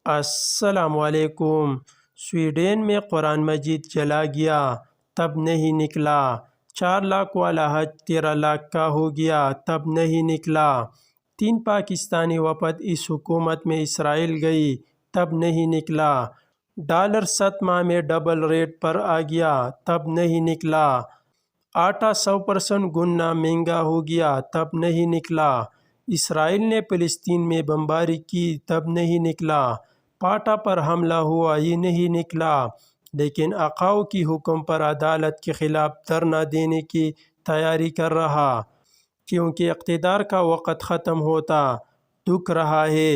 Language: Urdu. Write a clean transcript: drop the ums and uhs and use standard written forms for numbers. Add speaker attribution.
Speaker 1: السلام علیکم۔ سویڈن میں قرآن مجید چلا گیا، تب نہیں نکلا۔ 4 لاکھ والا حج 13 لاکھ کا ہو گیا، تب نہیں نکلا۔ 3 پاکستانی وفد اس حکومت میں اسرائیل گئی، تب نہیں نکلا۔ ڈالر 7 ماہ میں ڈبل ریٹ پر آ گیا، تب نہیں نکلا۔ آٹا 100% گنا مہنگا ہو گیا، تب نہیں نکلا۔ اسرائیل نے فلسطین میں بمباری کی، تب نہیں نکلا۔ پاٹا پر حملہ ہوا، یہ نہیں نکلا۔ لیکن اقاؤ کی حکم پر عدالت کے خلاف دھرنا دینے کی تیاری کر رہا، کیونکہ اقتدار کا وقت ختم ہوتا دکھ رہا ہے۔